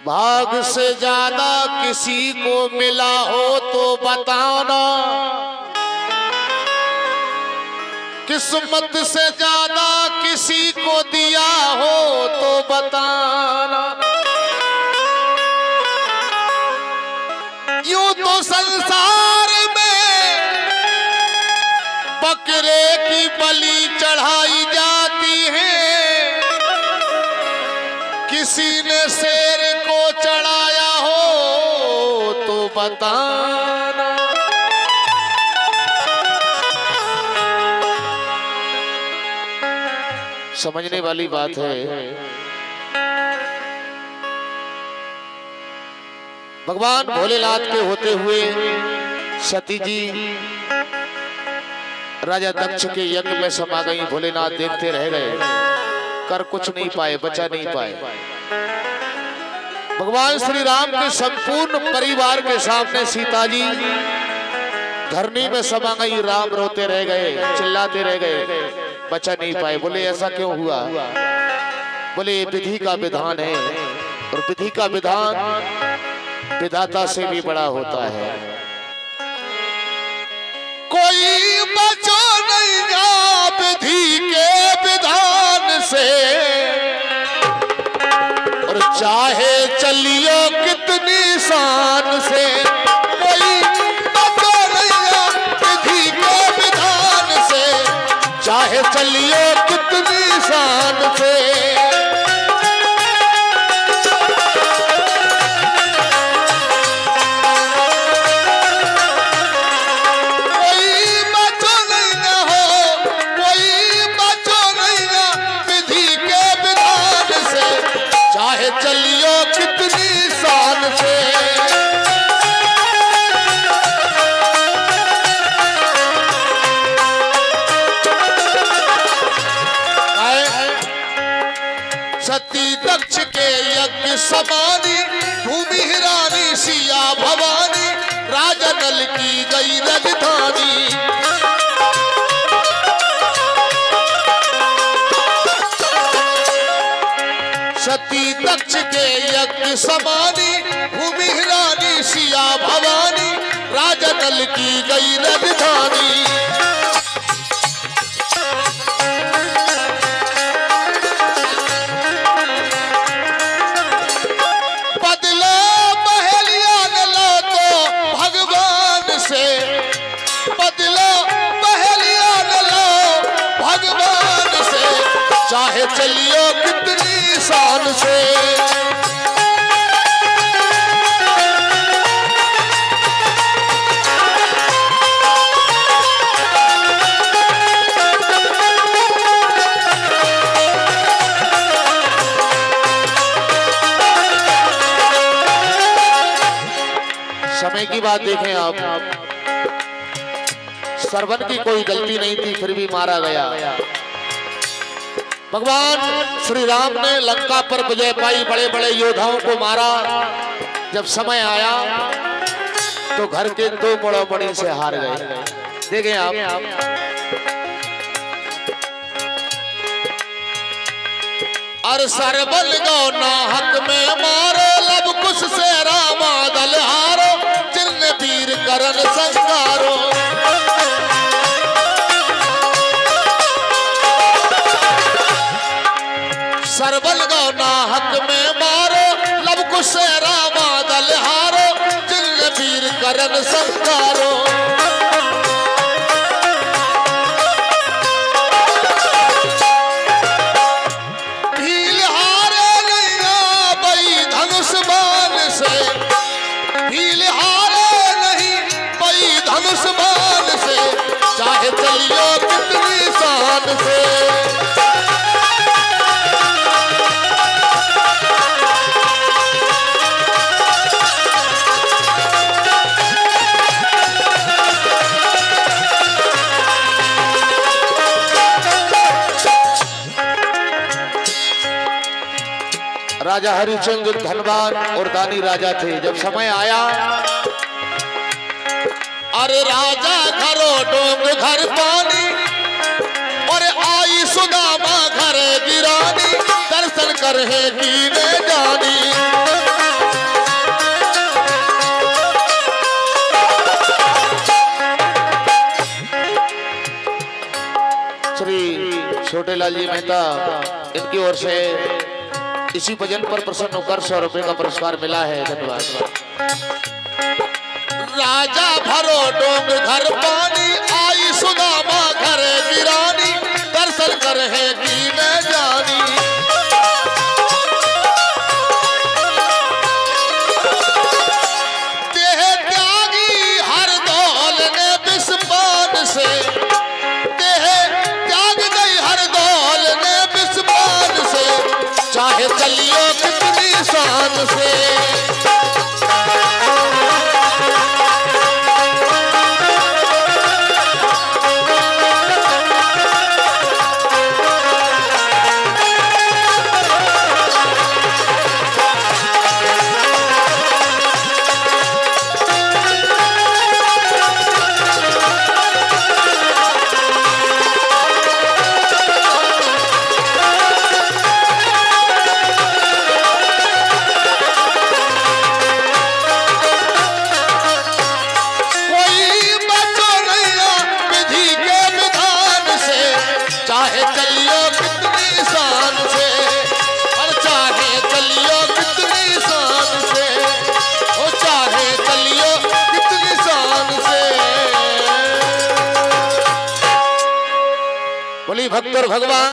भाग से ज्यादा किसी को मिला हो तो बताना, किस्मत से ज्यादा किसी को दिया हो तो बताना। यूं तो संसार में बकरे की बलि चढ़ाई जाती है, किसी ने शेर को चढ़ाया हो तो बताना। समझने वाली बात है। भगवान भोलेनाथ के होते हुए सती जी राजा दक्ष के यज्ञ में समा गई। भोलेनाथ देखते रह गए, कर कुछ नहीं पाए, बचा नहीं पाए। भगवान श्री राम के संपूर्ण परिवार के सामने सीता जी धरनी में समा गई। राम रोते रह गए, चिल्लाते रह गए, बचा नहीं पाए। बोले ऐसा क्यों हुआ? बोले विधि का विधान है, और विधि का विधान विधाता से भी बड़ा होता है। कोई बचा नहीं जा विधि के विधान से, और चाहे चलियो कितनी शान से। कोई बचा नहीं जा विधि के विधान से, चाहे चलियो कितनी शान से। सती दक्ष के यज्ञ समानी, भूमि हिरानी सिया भवानी, राजा नल की गई राजधानी। सती दक्ष के यज्ञ समानी, भूमि हिरानी सिया भवानी, राजा नल की गई राजधानी। चाहे चलियो कितनी शान से। समय की बात देखें आप, सरवन की कोई गलती नहीं थी, फिर भी मारा गया। भगवान श्री राम ने लंका पर विजय पाई, बड़े बड़े योद्धाओं को मारा। जब समय आया तो घर के दो बड़ों से हार गए। देखें आप, अर सरबल गो नाहक में मारो, लब कुश से रामा दल हारो, जिन वीर करन संगारो। सरबल गो नाहक में मारो, लब कुश से रामा दल हारो, जिन वीर करन संगारो। भील हारे नहीं बई धनुष बाण से, भील हारे नहीं बई धनुष बाण से, चाहे चलियो कितनी शान से। राजा हरिश्चंद्र धनवान और दानी राजा थे। जब समय आया, अरे राजा घरो डोंग घर पानी, और आई सुदामा घर गिरानी, दर्शन कर है कीने जानी। चोटेलाल जी मेहता, इनकी ओर से इसी भजन पर प्रसन्न होकर 100 रुपए का पुरस्कार मिला है। धन्यवाद। राजा भरो डोंग घर पानी, आई सुदामा घर वीरानी, दर्शन कर है की मैं जानी। देह त्यागी हर दौल ने बिस्मान से, देह त्याग गई हर दौल ने बिस्मान से, चाहे चलियो कितनी शान से। चाहे चलियो कितनी शान से, और चाहे चलियो कितनी शान से, ओ चाहे चलियो कितनी शान से। बोली भक्त और भगवान।